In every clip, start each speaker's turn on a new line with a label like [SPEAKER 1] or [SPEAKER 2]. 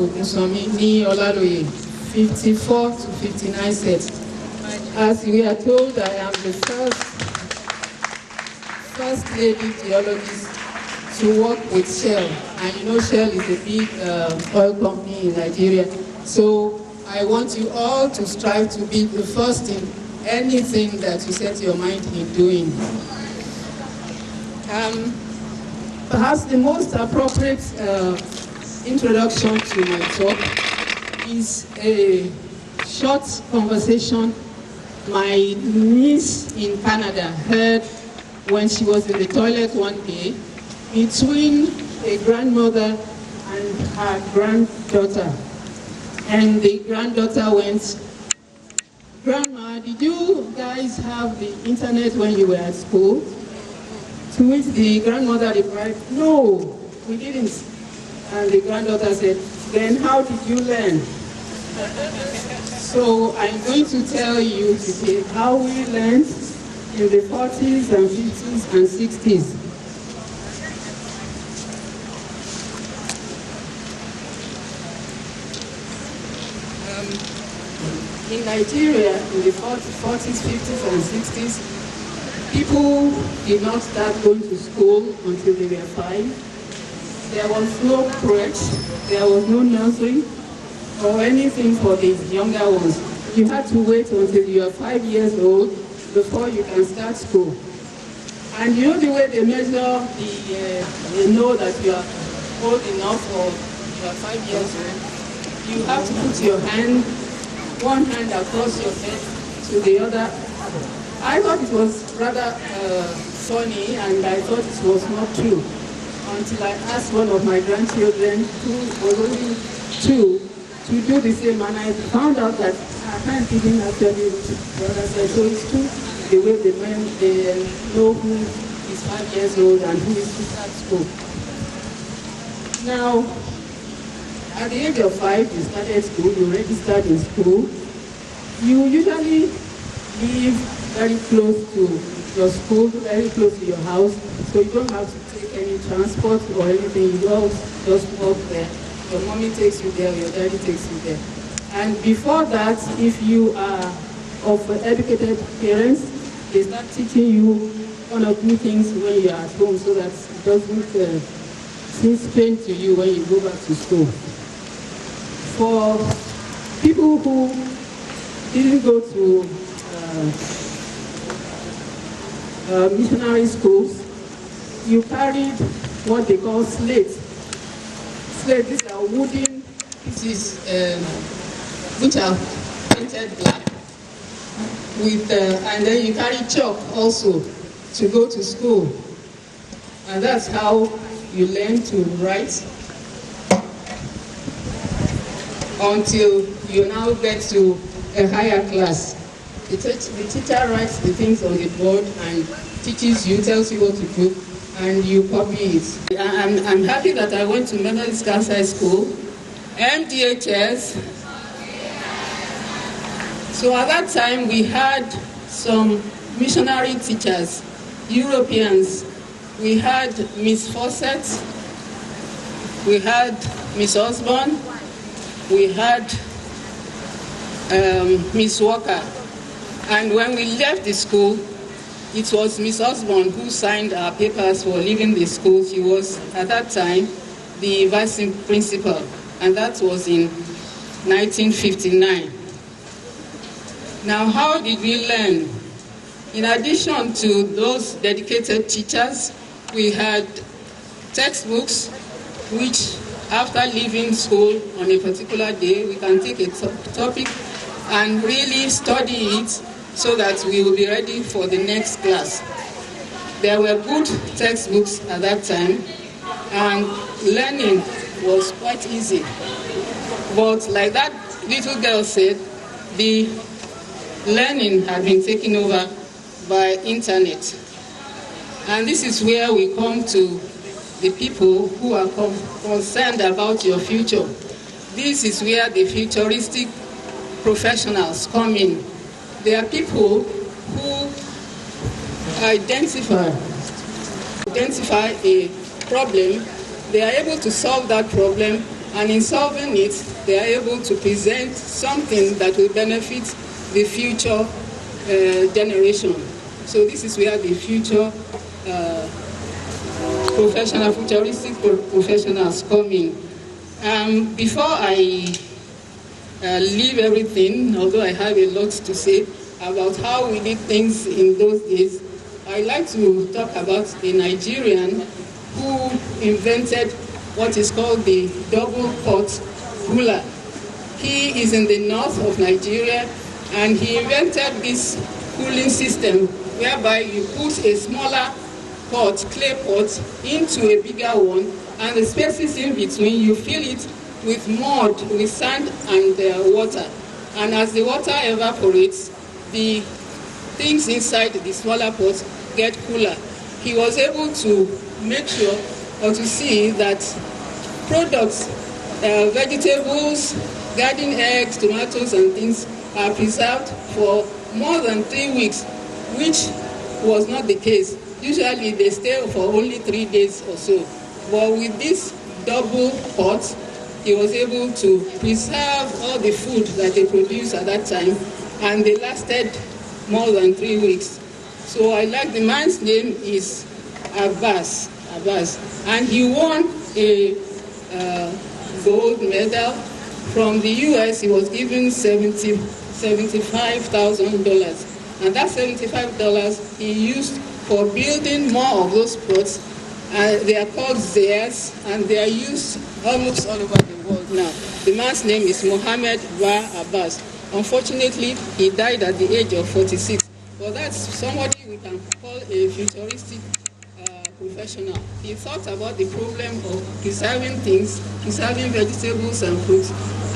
[SPEAKER 1] Ogunsanmi ní Olaloye, 54 to 59 sets. As we are told, I am the first lady geologist to work with Shell. And you know Shell is a big oil company in Nigeria. So I want you all to strive to be the first in anything that you set your mind in doing. Perhaps the most appropriate introduction to my talk is a short conversation my niece in Canada heard when she was in the toilet one day between a grandmother and her granddaughter. And the granddaughter went, "Grandma, did you guys have the internet when you were at school?" To which the grandmother replied, "No, we didn't." And the granddaughter said, "Then how did you learn?" So I'm going to tell you today how we learned in the 40s and 50s and 60s. In Nigeria, in the 40s, 50s, and 60s, people did not start going to school until they were 5. There was no crèche, there was no nursery, or anything for the younger ones. You had to wait until you are 5 years old before you can start school. And you know the way they measure they know that you are old enough or you are 5 years old? You have to put your hand, one hand across your head to the other. I thought it was rather funny, and I thought it was not true until I asked one of my grandchildren, who was only 2, to do the same, and I found out that I can't even actually what I said. So it's true the way the men they know who is 5 years old and who is to start school. Now, at the age of 5, you started school, you registered in school. You usually live very close to your school, very close to your house, so you don't have to take any transport or anything. You all just walk there. Your mommy takes you there, your daddy takes you there. And before that, if you are of educated parents, they start teaching you one or two things when you are at home so that it doesn't seem strange to you when you go back to school. For people who didn't go to missionary schools, you carried what they call slates. Slates, these are wooden pieces which are painted black. And then you carry chalk also to go to school. And that's how you learn to write until you now get to a higher class. The teacher writes the things on the board and teaches you, tells you what to do, and you copy it. I'm happy that I went to Methodist Girls High School, MDHS. So at that time we had some missionary teachers, Europeans. We had Miss Fawcett, we had Miss Osborne, we had Miss Walker. And when we left the school, it was Miss Osborne who signed our papers for leaving the school. She was, at that time, the vice principal, and that was in 1959. Now, how did we learn? In addition to those dedicated teachers, we had textbooks, which after leaving school on a particular day, we can take a topic and really study it so that we will be ready for the next class. There were good textbooks at that time, and learning was quite easy. But like that little girl said, the learning had been taken over by internet. And this is where we come to the people who are concerned about your future. This is where the futuristic professionals come in. They are people who identify a problem. They are able to solve that problem And in solving it, they are able to present something that will benefit the future generation. So this is where the future futuristic professionals come in. Before I leave everything, although I have a lot to say about how we did things in those days, I'd like to talk about a Nigerian who invented what is called the double pot cooler. He is in the north of Nigeria, and he invented this cooling system whereby you put a smaller pot, clay pot, into a bigger one, and the spaces in between, you fill it with mud, with sand and water. And as the water evaporates, the things inside the smaller pot get cooler. He was able to make sure or to see that products, vegetables, garden eggs, tomatoes and things are preserved for more than 3 weeks, which was not the case. Usually they stay for only 3 days or so. But with this double pot, he was able to preserve all the food that they produced at that time, and they lasted more than 3 weeks. So I like, the man's name is Abbas, and he won a gold medal from the US. He was given $75,000, and that $75 he used for building more of those pots. They are called Zayas, and they are used almost all over the world now. The man's name is Mohammed Abbas. Unfortunately, he died at the age of 46. But that's somebody we can call a futuristic professional. He thought about the problem of preserving things, preserving vegetables and fruits,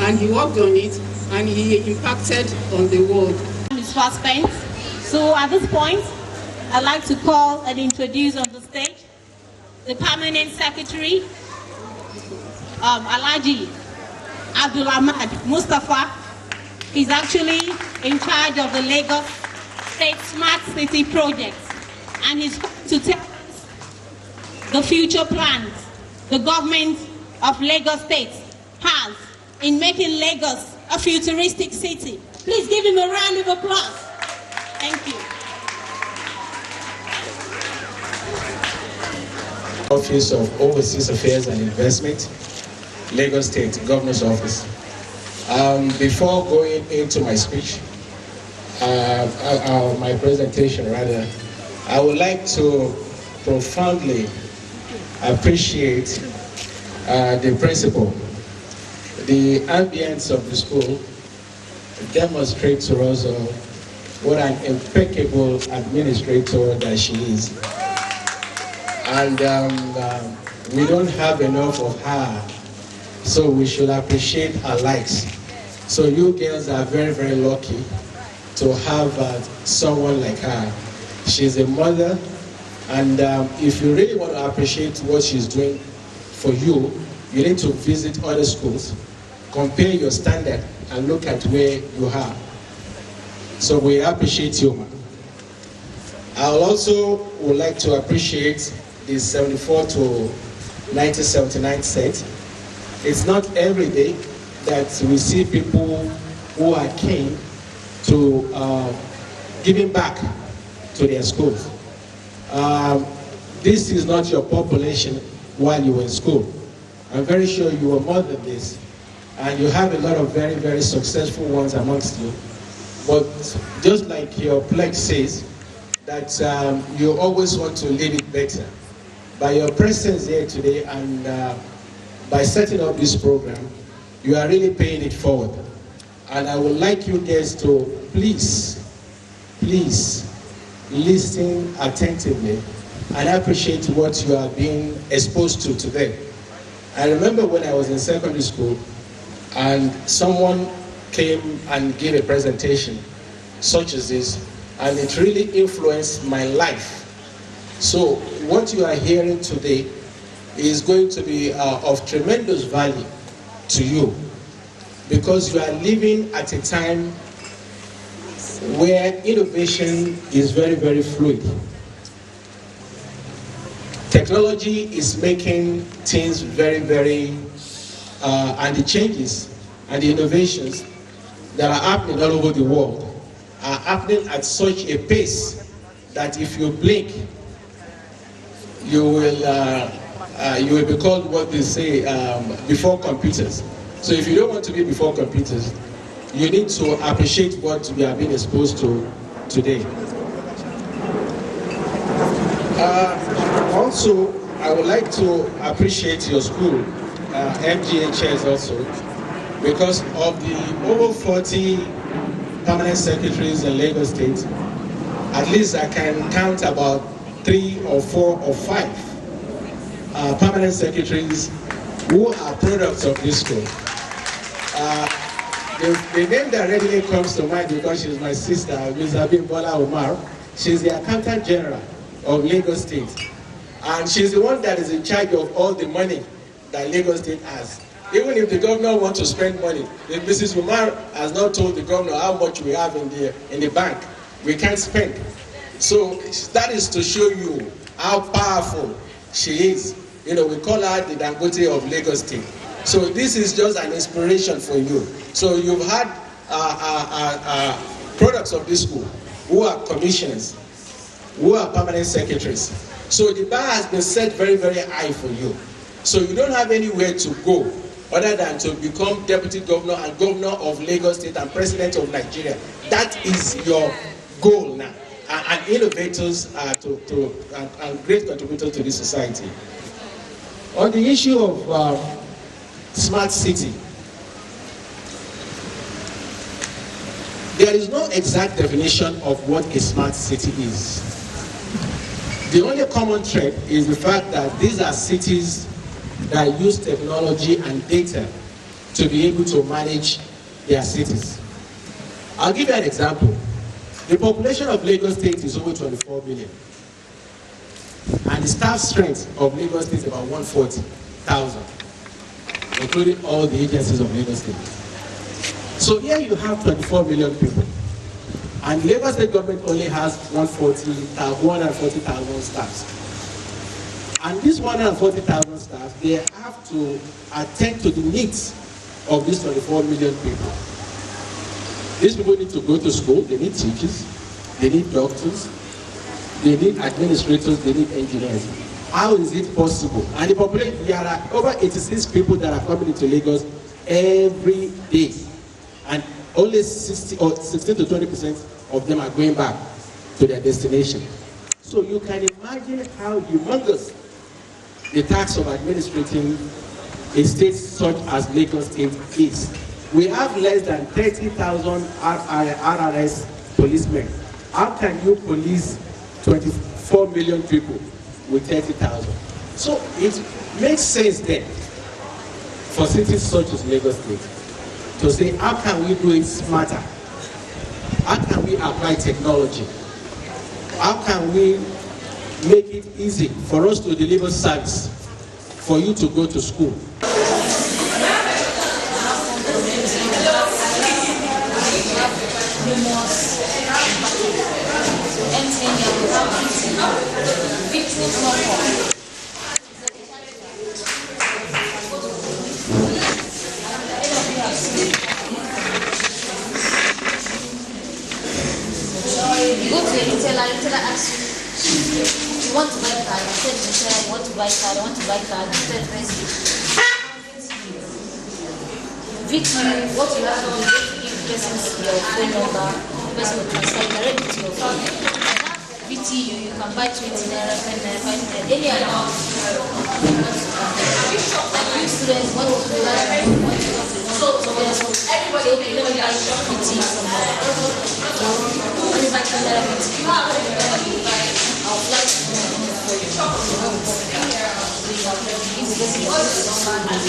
[SPEAKER 1] and he worked on it, and he impacted on the world.
[SPEAKER 2] Ms. Faspence. So at this point, I'd like to call and introduce on the stage the Permanent Secretary, Alhaji Abdul Ahmad Mustafa. He's actually in charge of the Lagos State Smart City project, and he's to tell us the future plans the government of Lagos State has in making Lagos a futuristic city. Please give him a round of applause. Thank you.
[SPEAKER 3] Office of Overseas Affairs and Investment, Lagos State Governor's Office. Before going into my speech, my presentation rather, I would like to profoundly appreciate the principal. The ambience of the school demonstrates to us what an impeccable administrator that she is. And we don't have enough of her, so we should appreciate her likes. So you girls are very, very lucky to have someone like her. She's a mother, and if you really want to appreciate what she's doing for you, you need to visit other schools, compare your standard, and look at where you are. So we appreciate you, ma'am. I also would like to appreciate the 74 to 1979 set. It's not every day that we see people who are keen to giving back to their schools. This is not your population while you were in school. I'm very sure you were more than this, and you have a lot of very, very successful ones amongst you. But just like your pledge says, that you always want to leave it better. By your presence here today and by setting up this program, you are really paying it forward. And I would like you guys to please listen attentively and appreciate what you are being exposed to today. I remember when I was in secondary school and someone came and gave a presentation such as this, and it really influenced my life. So what you are hearing today is going to be of tremendous value to you, because you are living at a time where innovation is very, very fluid. Technology is making things very, very and the changes and the innovations that are happening all over the world are happening at such a pace that if you blink, you will be called what they say before computers. So if you don't want to be before computers, you need to appreciate what we are being exposed to today. Also, I would like to appreciate your school, MGHS also, because of the over 40 permanent secretaries in Lagos State. At least I can count about 3 or 4 or 5 permanent secretaries who are products of this school. The name that readily comes to mind, because she's my sister, Ms. Abimbola Omar. She's the Accountant General of Lagos State. And she's the one that is in charge of all the money that Lagos State has. Even if the governor wants to spend money, if Mrs. Umar has not told the governor how much we have in the bank, we can't spend. So that is to show you how powerful she is. You know, we call her the Dangote of Lagos State. So this is just an inspiration for you. So you've had products of this school who are commissioners, who are permanent secretaries. So the bar has been set very, very high for you. So you don't have anywhere to go other than to become deputy governor and governor of Lagos State and president of Nigeria. That is your goal now. And innovators and great contributors to this society. On the issue of smart city, there is no exact definition of what a smart city is. The only common thread is the fact that these are cities that use technology and data to be able to manage their cities. I'll give you an example. The population of Lagos State is over 24 million. And the staff strength of Lagos State is about 140,000, including all the agencies of Lagos State. So here you have 24 million people. And Lagos State government only has 140,000 staff. And these 140,000 staff, they have to attend to the needs of these 24 million people. These people need to go to school, they need teachers, they need doctors, they need administrators, they need engineers. How is it possible? And the population, there are over 86 people that are coming into Lagos every day. And only 16 to 20% of them are going back to their destination. So you can imagine how humongous the task of administrating a state such as Lagos State is. We have less than 30,000 RRS policemen. How can you police 24 million people with 30,000? So it makes sense then for cities such as Lagos State to say, how can we do it smarter? How can we apply technology? How can we make it easy for us to deliver service, for you to go to school?
[SPEAKER 4] You go to a retailer asks you want to buy a car, you tell the retailer you want to buy a car, what you have to do is give the person your phone number, the person will transfer it directly to your phone. VTU, you can buy 20 naira, 10 naira, 5 naira, any amount. Like you students want to do that, so everybody will be like VTU somewhere. Let me buy 10 naira VTU. I'll fly to for you. If the person wants to number and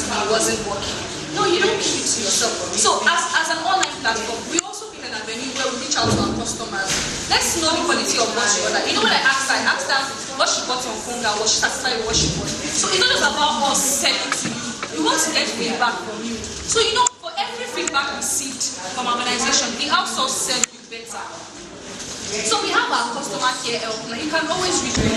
[SPEAKER 5] that wasn't working. No, you don't keep it to yourself. So as an online platform, we also pick an avenue where we reach out to our customers. Let's know the quality of what she ordered. You know when I asked her what she bought on Funga, was she satisfied with what she bought? So it's not just about us selling to you. We want to get feedback from you. So you know, for every feedback received from our organization, the outsource serves you better. So we have our customer care helpline. You can always reach me.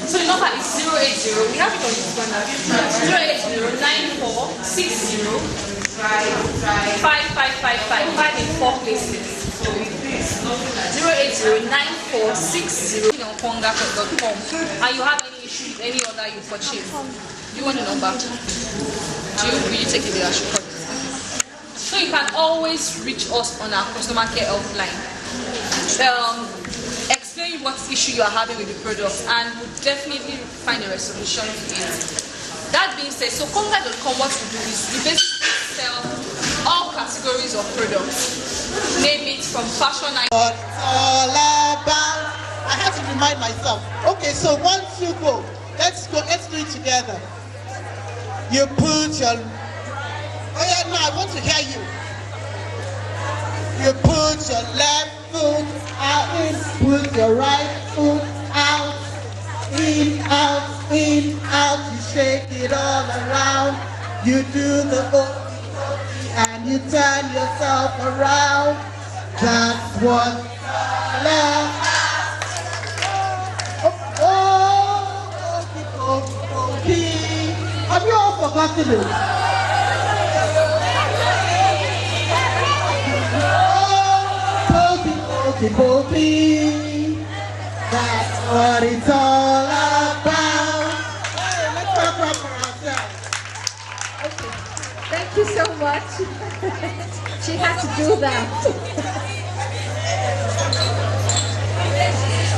[SPEAKER 5] So the number is 080. We have it on this banner. 080-9460-5555 in 4 places. 080-9460 on konga.com. And you have any issues, any order you purchase. Do you want the number? Will you take it there? I should call it. So you can always reach us on our customer care helpline. Explain what issue you are having with the product, and we'll definitely find a resolution to it. That being said, so konga.com, what we do is we basically sell all categories of products. Name it from fashion.
[SPEAKER 6] What's all about? I have to remind myself. Okay, so 1, 2, go. Let's go. Let's do it together. You put your. Oh yeah, no, I want to hear you. You put your left foot out in, put your right foot out, in, out, in, out. You shake it all around. You do the okey-dokey and you turn yourself around. That's what love. Have you all forgotten it? Poopy, that's what it's all about. Hey, let's clap for ourselves.
[SPEAKER 7] Okay. Thank you so much. She had to do that.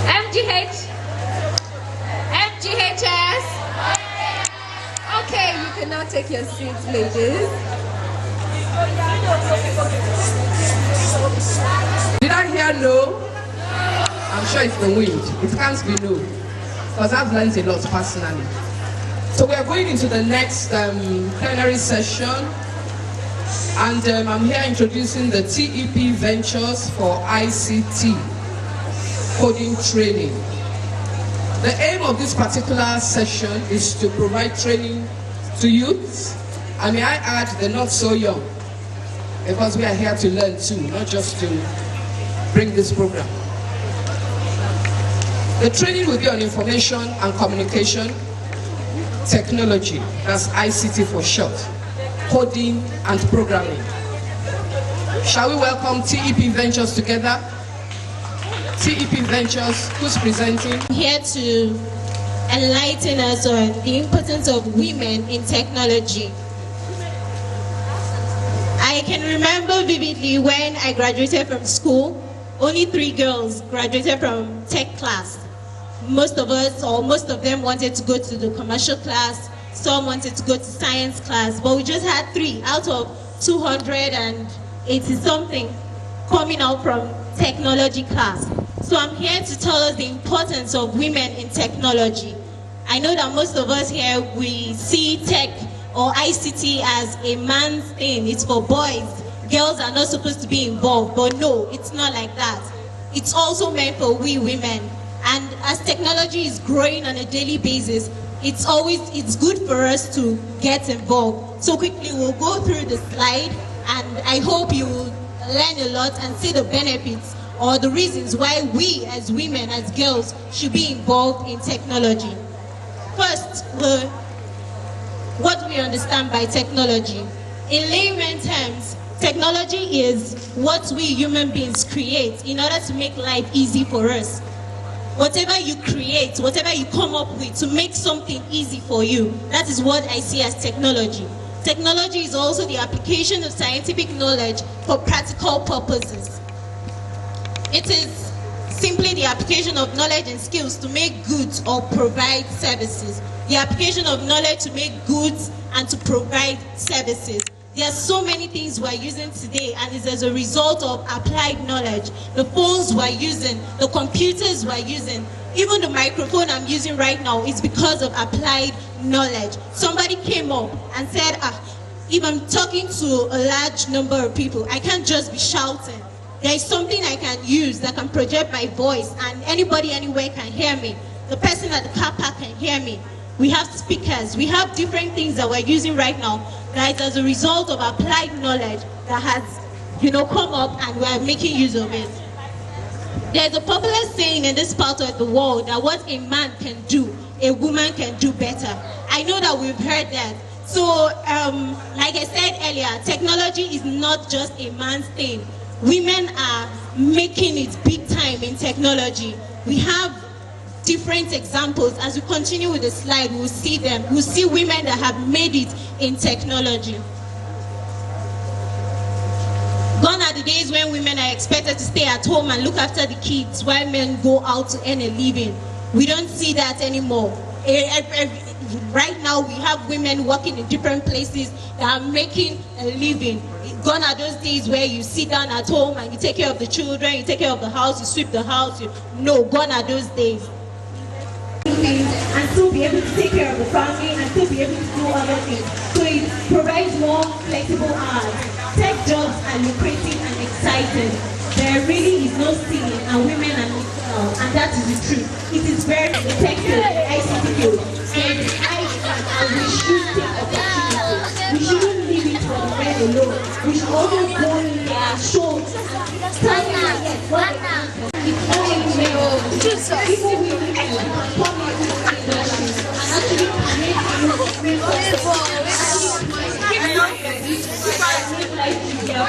[SPEAKER 7] MGHS. Okay, you can now take your seats, ladies.
[SPEAKER 8] Did I hear no? I'm sure it's the wind. It can't be no. Because I've learned a lot personally. So we are going into the next plenary session. And I'm here introducing the TEP Ventures for ICT coding training. The aim of this particular session is to provide training to youth, and may I add, the not so young, because we are here to learn too, not just to bring this program. The training will be on information and communication technology, that's ICT for short, coding and programming. Shall we welcome TEP Ventures together? TEP Ventures, who's presenting?
[SPEAKER 2] Here to enlighten us on the importance of women in technology. I can remember vividly when I graduated from school, only 3 girls graduated from tech class. Most of us, or most of them, wanted to go to the commercial class, some wanted to go to science class, but we just had 3 out of 280 something coming out from technology class. So I'm here to tell us the importance of women in technology. I know that most of us here, we see tech or ICT as a man's thing. It's for boys. Girls are not supposed to be involved, but no, it's not like that. It's also meant for we women. And as technology is growing on a daily basis, it's good for us to get involved. So quickly, we'll go through the slide, and I hope you will learn a lot and see the benefits or the reasons why we as women, as girls, should be involved in technology. First, what do we understand by technology? In layman terms, technology is what we human beings create in order to make life easy for us. Whatever you create, whatever you come up with to make something easy for you, that is what I see as technology. Technology is also the application of scientific knowledge for practical purposes. It is simply the application of knowledge and skills to make goods or provide services. The application of knowledge to make goods and to provide services. There are so many things we're using today, and it's as a result of applied knowledge. The phones we're using, the computers we're using, even the microphone I'm using right now is because of applied knowledge. Somebody came up and said, if I'm talking to a large number of people, I can't just be shouting. There is something I can use that can project my voice, and anybody anywhere can hear me. The person at the car park can hear me. We have speakers, we have different things that we're using right now that is as a result of applied knowledge that has come up and we're making use of it. There's a popular saying in this part of the world that what a man can do, a woman can do better. I know that we've heard that. So, like I said earlier, technology is not just a man's thing. Women are making it big time in technology. We have different examples. As we continue with the slide, we'll see them. We'll see women that have made it in technology. Gone are the days when women are expected to stay at home and look after the kids while men go out to earn a living. We don't see that anymore. Right now, we have women working in different places that are making a living. Gone are those days where you sit down at home and you take care of the children, you take care of the house, you sweep the house. No, gone are those days. And still be able to take care of the family and still be able to do other things. So it provides more flexible hours. Tech jobs are lucrative and exciting. There really is no ceiling and women are not and that is the truth. It is very effective in ICT field. And we should take opportunities. We shouldn't leave it for the men alone. We should also go in there and show time and yet what they can. It's only women. People will come into the industry and actually create new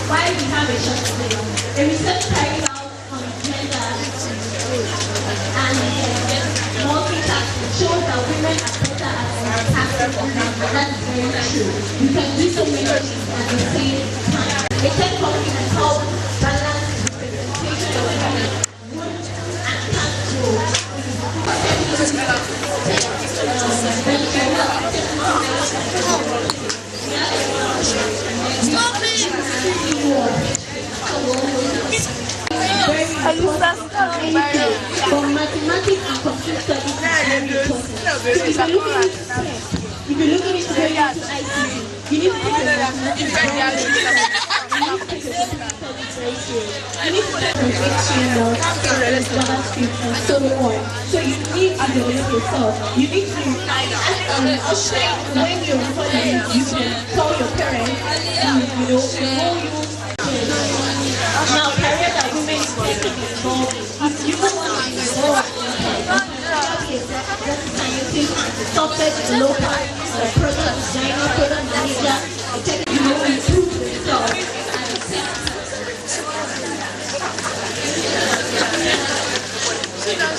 [SPEAKER 2] why we have a short video. The research carried out on gender and multitasking shows that women are better at multitasking, and that is very true. You can do so many things at the same time. A tech company has helped balance representation of women and task roles. For mathematics and computer studies, if you're looking into ICT, you need to take a JavaScript and so on. So you need to develop yourself. You need to when you're recording, you can tell your parents, enroll you. Now, career that women is taking involved in. If you don't want to involve scientist, software developer, product designer, product manager, improve themselves.
[SPEAKER 5] Thank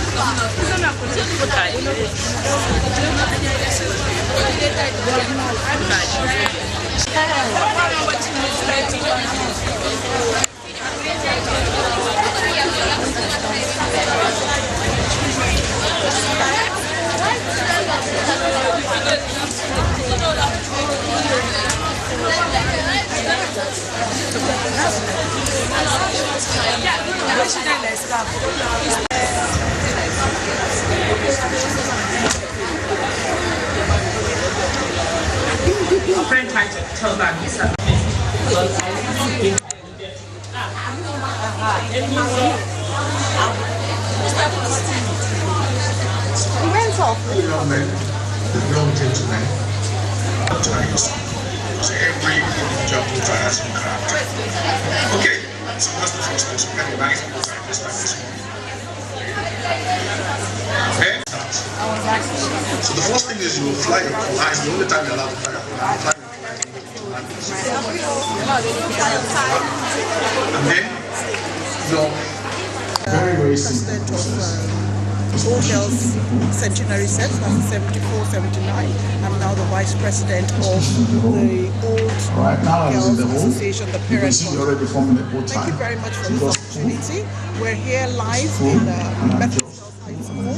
[SPEAKER 5] you.
[SPEAKER 9] A friend tried to tell that this
[SPEAKER 6] He went off.
[SPEAKER 10] The young men, the young gentlemen, so every individual voter has some character. Okay, so that's the first thing. So we get a nice voter in this type of school. Okay? So the first thing is you will fly your flag. The only time you're allowed to fly your flag, fly your flag. And then,
[SPEAKER 3] very, very simple.
[SPEAKER 6] President of Old Girls Centenary Set, that's 74, 79. I'm now the Vice President of the Old Girls Association, the parent. Thank you very much for this opportunity. We're here live in Methodist High School,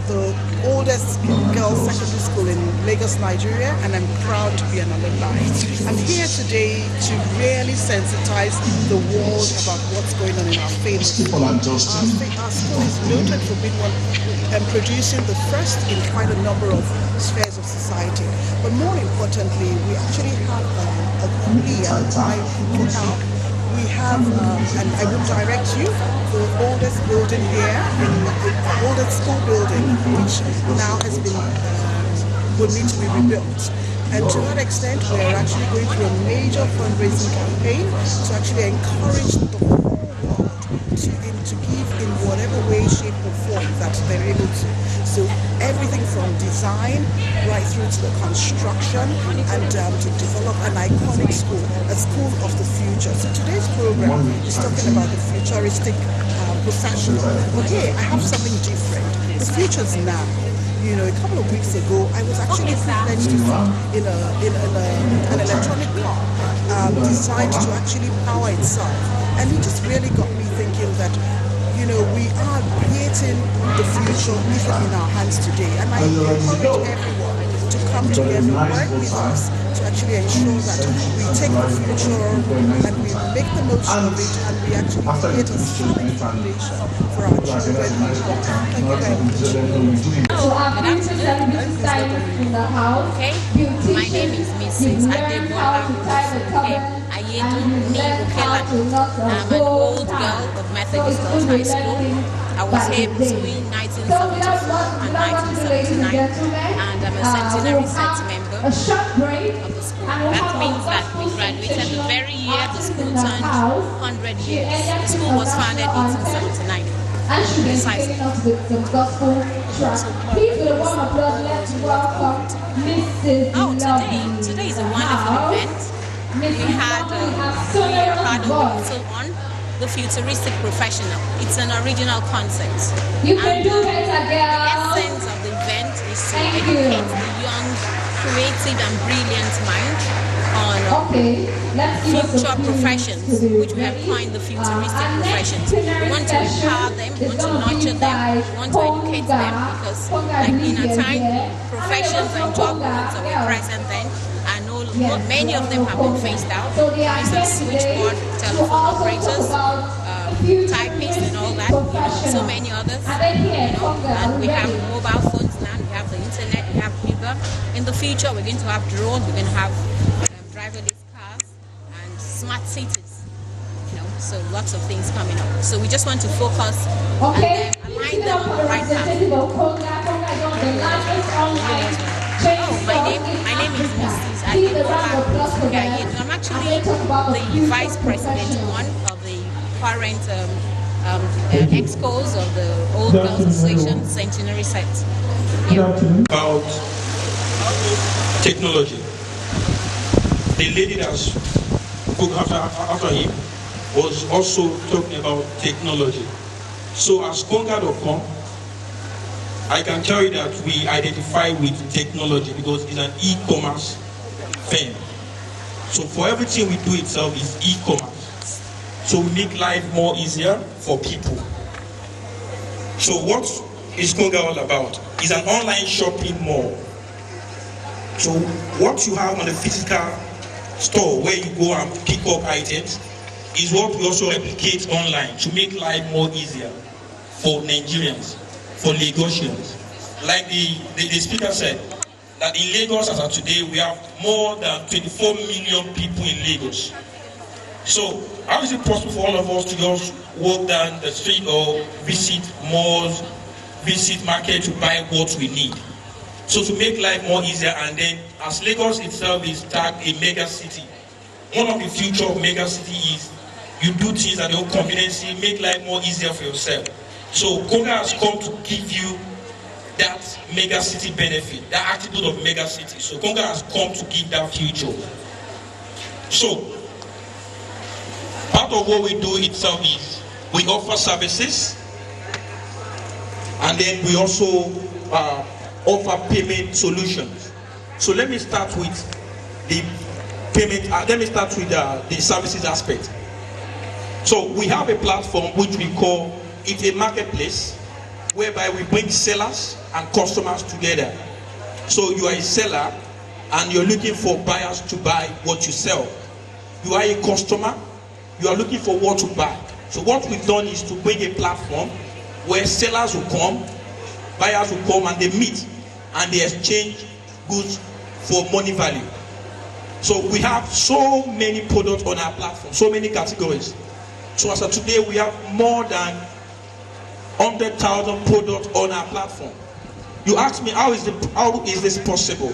[SPEAKER 6] the oldest girls' secondary school in Lagos, Nigeria, and I'm proud to be an alumni. I'm here today to really sensitize the world about what's going on in our faith. Our school is noted for being one and producing the first in quite a number of spheres of society. But more importantly, we actually have a plea and we have, and I will direct you, the oldest building here, the oldest school building, which now has been, will need to be rebuilt. And to that extent, we are actually going through a major fundraising campaign to actually encourage the whole world to give in whatever way, shape or form that they're able to. So everything from design right through to the construction and to develop an iconic school, a school of the future. So today's program is talking about the futuristic professional. But here I have something different. The future's now. You know, a couple of weeks ago, I was actually privileged to sit in an electronic car designed to actually power itself. And it just really got me thinking that, you know, we are creating the future even in our hands today. And I encourage everyone to come together, work with us to actually ensure that we take the future and we make the most of it and we actually create a solid foundation for our children. Thank you very much.
[SPEAKER 11] Okay, my name is Mrs. Adebola Ayedunni Okela. I'm an old girl of Methodist Girls High School. I was here between 1974 and 1979, and I'm a centenary set member of the school. That means that we graduated the very year the school turned 100 years. The school was founded in 1879.
[SPEAKER 12] And should be taken up the gospel track. Please, with a warm applause, let's welcome Mrs.
[SPEAKER 11] Today is a wonderful event. We had a motto on the futuristic professional. It's an original concept.
[SPEAKER 12] You can do better, girl.
[SPEAKER 11] The essence of the event is to educate the young, creative and brilliant mind on future professions, which we have coined the futuristic professions. We want to empower them, we want to nurture them, we want to educate them, because like in a time, professions and job roles that were present then, many of them have been phased out. For instance, switchboard, telephone operators, typists and all that, so many others, and we have mobile phones now, we have the internet, we have Uber. In the future, we're going to have drones, we're going to have driverless cars and smart cities, so lots of things coming up. So we just want to focus and align them on the right path. My name is Mrs. Adebola. I'm actually the vice president of the current excos of the Old Girls Association Centenary Set.
[SPEAKER 13] About technology. The lady that spoke after him was also talking about technology. So as Conga.com, I can tell you that we identify with technology because it's an e-commerce firm. So for everything we do itself is e-commerce. So we make life more easier for people. So what is Konga all about? It's an online shopping mall. So what you have on the physical store where you go and pick up items is what we also replicate online to make life more easier for Nigerians, for Lagosians. Like the speaker said, that in Lagos as of today we have more than 24 million people in Lagos. So how is it possible for all of us to just walk down the street or visit malls, visit market to buy what we need? So to make life more easier, and then as Lagos itself is tagged a mega city, one of the future of mega city is you do things at your convenience, make life more easier for yourself. So Konga has come to give you that mega city benefit, that attribute of mega city. So Konga has come to give that future. So part of what we do itself is we offer services, and then we also offer payment solutions. So let me start with the payment. Let me start with the services aspect. So we have a platform which we call it a marketplace, whereby we bring sellers and customers together. So you are a seller and you're looking for buyers to buy what you sell. You are a customer, you are looking for what to buy. So what we've done is to bring a platform where sellers will come, buyers will come, and they meet and they exchange goods for money value. So we have so many products on our platform, so many categories. So as of today, we have more than 100,000 products on our platform. You ask me, how is this possible?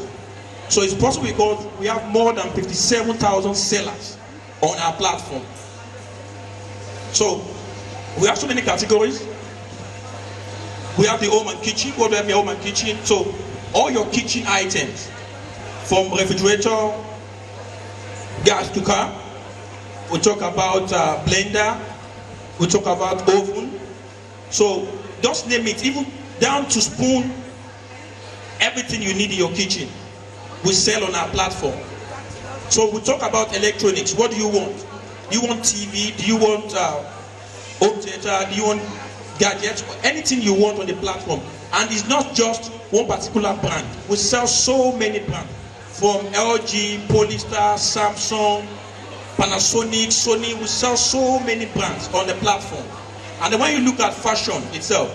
[SPEAKER 13] So it's possible because we have more than 57,000 sellers on our platform. So we have so many categories. We have the home and kitchen. What do I mean, home and kitchen? So all your kitchen items, from refrigerator, gas cooker, we talk about blender, we talk about oven. So just name it, even down to spoon, everything you need in your kitchen, we sell on our platform. So we talk about electronics. What do you want? Do you want TV? Do you want home theater? Do you want gadgets? Anything you want on the platform. And it's not just one particular brand. We sell so many brands, from LG, Polystar, Samsung, Panasonic, Sony. We sell so many brands on the platform. And then when you look at fashion itself,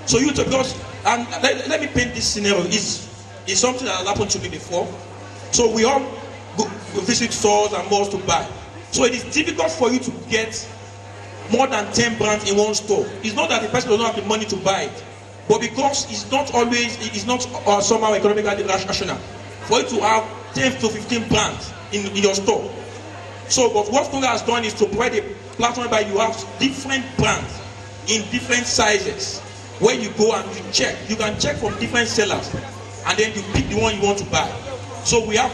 [SPEAKER 13] so you to because, and let me paint this scenario. It's something that has happened to me before. So we all go visit stores and malls to buy. So it is difficult for you to get more than 10 brands in one store. It's not that the person does not have the money to buy it, but because it's not always, it's not somehow economically rational for you to have 10 to 15 brands in your store. So, but what Konga has done is to provide a platform where you have different brands in different sizes, where you go and you check. You can check from different sellers, and then you pick the one you want to buy. So we have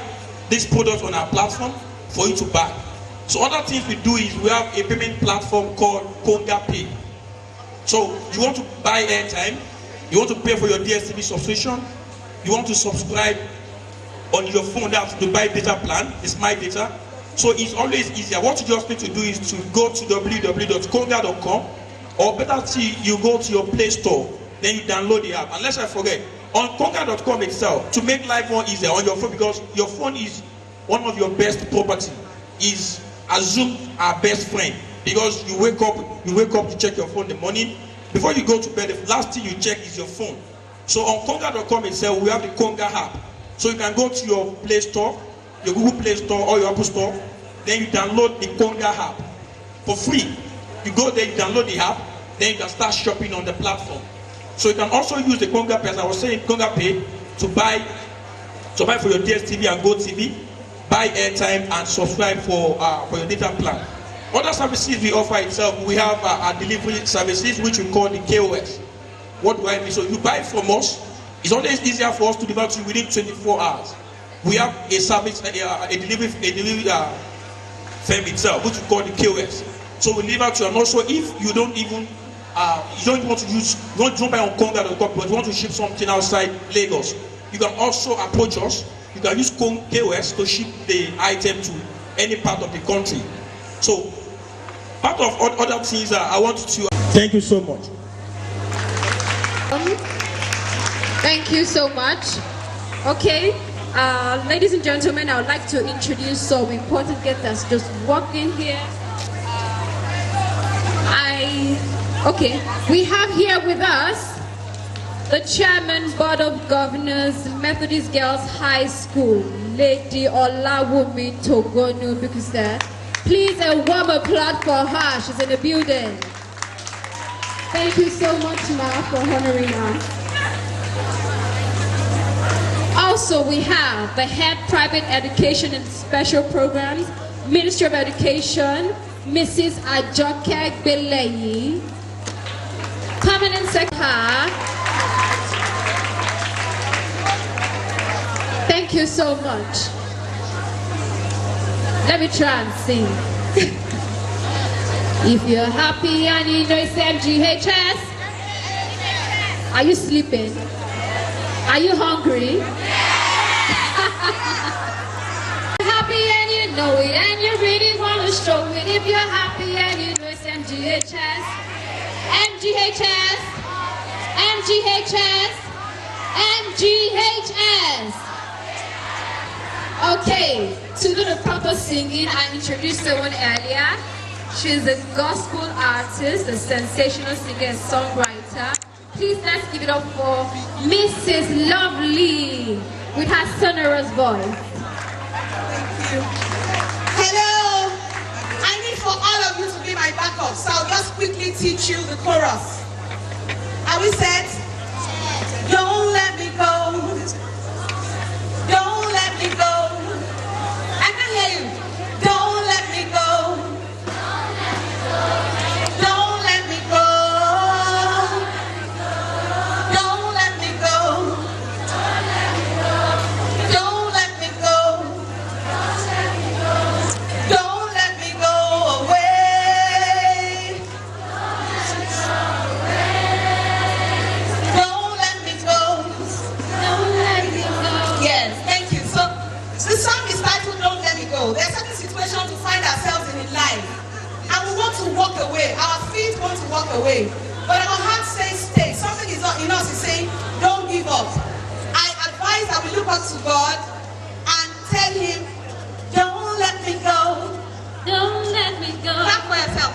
[SPEAKER 13] this product on our platform for you to buy. So other things we do is we have a payment platform called Konga Pay. So you want to buy airtime, you want to pay for your DSTV subscription, you want to subscribe on your phone, that's to buy data plan, it's my data. So it's always easier. What you just need to do is to go to www.konga.com, or better still, you go to your Play Store, then you download the app. Unless I forget, on Konga.com itself, to make life more easier on your phone, because your phone is one of your best property, is assumed our best friend, because you wake up to check your phone in the morning. Before you go to bed, the last thing you check is your phone. So on Konga.com itself, we have the Konga app. So you can go to your Play Store, your Google Play Store or your Apple Store, then you download the Konga app for free. You go there, you download the app, then you can start shopping on the platform. So you can also use the Konga Pay, as I was saying, Konga Pay, to buy for your DSTV and GoTV, buy airtime and subscribe for your data plan. Other services we offer itself, we have our delivery services, which we call the KOS. What do I mean? So you buy from us, it's always easier for us to deliver to you within 24 hours. We have a service, a delivery firm itself, which we call the KOS. So we deliver to you, and also if you don't even you don't want to use, you want to jump by on Conga or but you want to ship something outside Lagos, you can also approach us. You can use KOS to ship the item to any part of the country. So, part of other things I want to... Thank you so much.
[SPEAKER 12] Thank you so much. Okay, ladies and gentlemen, I would like to introduce some important guests that's just walked in here. Okay, we have here with us the Chairman, Board of Governors, Methodist Girls High School, Lady Olawumi Togonu Bikusa. Please a warm applause for her. She's in the building. Thank you so much, Ma, for honoring her. Also, we have the Head Private Education and Special Programs, Ministry of Education, Mrs. Ajoke Beleyi. Permanent Secretary. Thank you so much. Let me try and sing. If you're happy and you know it's MGHS, are you sleeping? Are you hungry? Happy and you know it and you really want to show it. If you're happy and you know it's MGHS, MGHS, MGHS, MGHS. Okay, to do the proper singing, I introduced her one earlier. She's a gospel artist, a sensational singer and songwriter. Please let's give it up for Mrs. Lovely with her sonorous voice.
[SPEAKER 6] Thank you. Hello. I need for all of you to be my backup, so I'll just quickly teach you the chorus. Are we set? Don't let me go. Don't let me go. I can hear you. Don't let me go. Don't let me go. Don't let me go. Don't let me go. Don't let me go away. Don't let me go. Don't let me go. Yes, thank you. So the song is titled Don't Let Me Go. There are certain situations we find ourselves in life, and we want to walk away. Our feet want to walk away, but our heart says stay. Something is not in us is saying don't give up. I advise that we look up to God and tell Him, don't let me go. Don't let me go. Clap for yourself.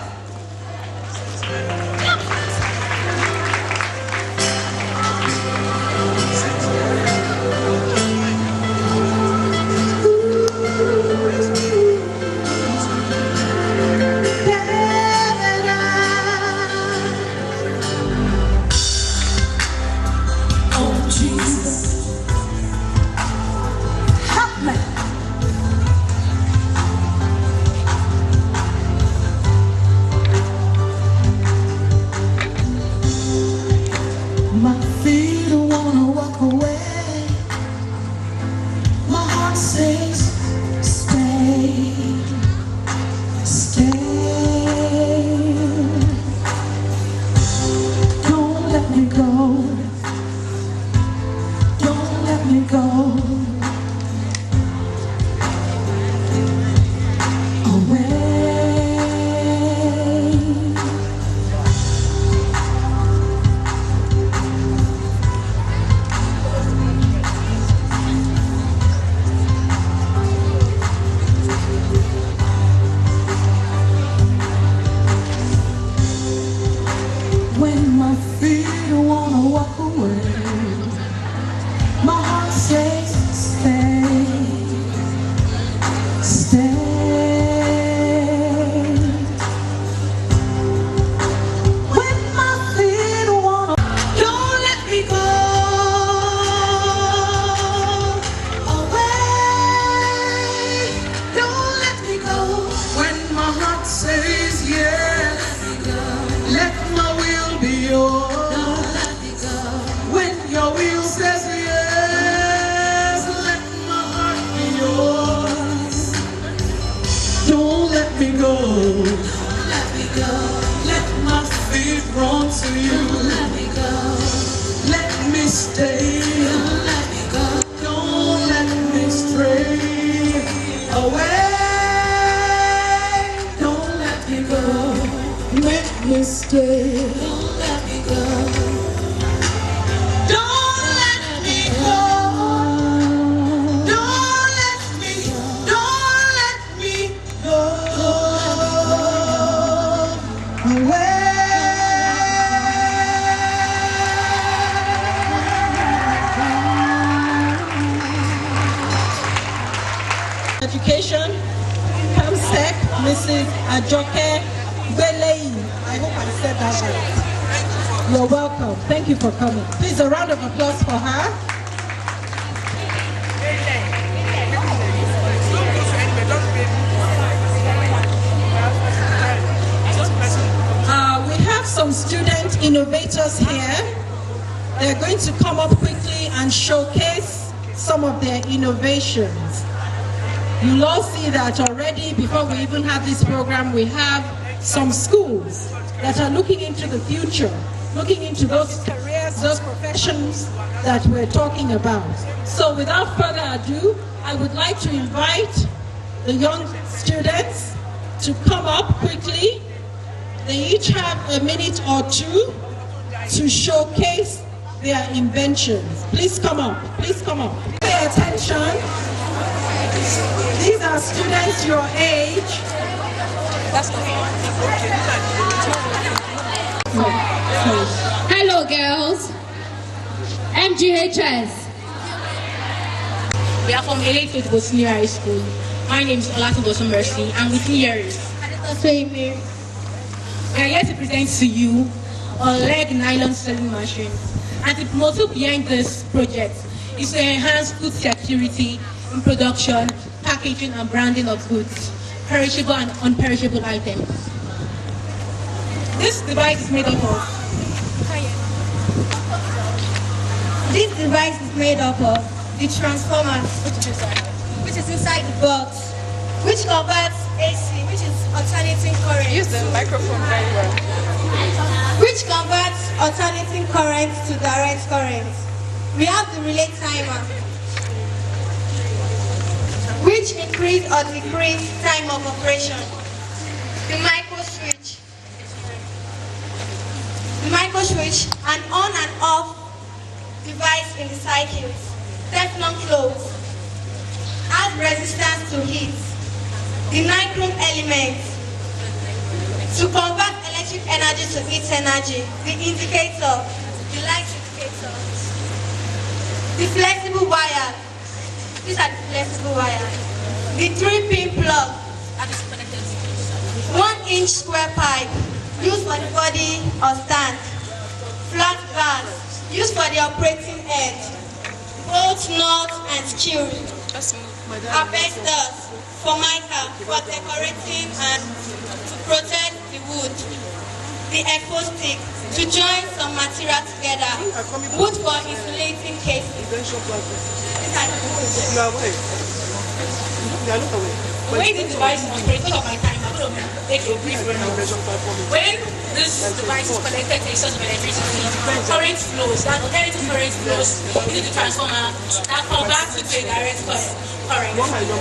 [SPEAKER 6] Oh Jesus, help me. My feet don't wanna walk away. My heart says stay, stay. Don't let me go. Don't let me go away. When my feet don't wanna walk away, my heart says stay, stay. When my feet wanna, don't let me go away. Don't let me go. When my heart says yes, let my will be yours. Don't let me go. When your will says yes, let my heart be yours. Don't let me go. Don't let me go. Let my
[SPEAKER 14] did wrong to you.
[SPEAKER 15] Don't let me go.
[SPEAKER 14] Let me stay.
[SPEAKER 15] Don't let me go.
[SPEAKER 14] Don't let me stray away. Don't let me go. Let me stay.
[SPEAKER 15] Don't let me go.
[SPEAKER 14] Don't let me go. Don't let me go away.
[SPEAKER 6] Education, CAMSEC, Mrs. Ajoke Belei. I hope I said that right. You're welcome. Thank you for coming. Please, a round of applause for her. We have some student innovators here. They're going to come up quickly and showcase some of their innovations. You'll all see that already. Before we even have this program, we have some schools that are looking into the future, looking into those careers, those professions that we're talking about. So without further ado, I would like to invite the young students to come up quickly. They each have a minute or two to showcase their inventions. Please come up, please come up. Pay attention. These are students your age.
[SPEAKER 12] Hello, girls. MGHS.
[SPEAKER 16] We are from Elite Faithful Senior High School. My name is Olatubosun Mercy, and with me here is we are here to present to you a leg nylon selling machine. And the motto behind this project is to enhance food security in production, packaging, and branding of goods, perishable and unperishable items. This device is made up of the transformer, which is inside the box, which converts AC, which is alternating current.
[SPEAKER 17] Use the microphone very well.
[SPEAKER 16] Which converts alternating current to direct current. We have the relay timer, which increase or decrease time of operation. The micro switch, an on and off device in the cycles. Teflon clothes, has resistance to heat. The nichrome element, to convert electric energy to heat energy. The indicator, the light indicator. The flexible wire, these are the flexible wires. The 3-pin plug, 1-inch square pipe, used for the body or stand. Flat bars, used for the operating edge. Bolt, nuts, and screws. Asbestos, formica, for decorating and to protect the wood. The echo stick, to join some material together. Wood for insulating cases. When the device is operated, because of my time, I'm going to take a brief run. When this device is connected to a source of electricity, current flows, that alternating current flows into the transformer that converts it to a direct current.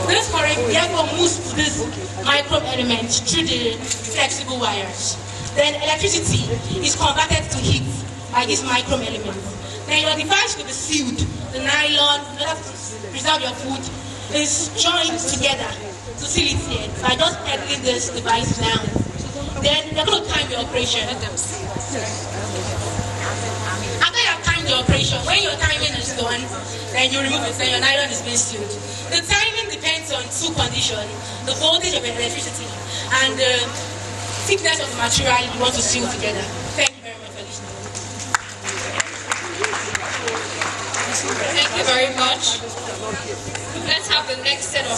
[SPEAKER 16] This current therefore moves to this micro element through the flexible wires. Then electricity is converted to heat by this micro element. Then your device will be sealed. The nylon, in order to preserve your food, is joined together to seal it here by just pedaling this device down. Then they're going to time your operation. After you have timed your operation, when your timing is done, then you remove it, then your nylon is being sealed. The timing depends on two conditions: the voltage of electricity and the thickness of the material you want to seal together. Thank you very much for listening.
[SPEAKER 12] Thank you very much. Let's have the next set of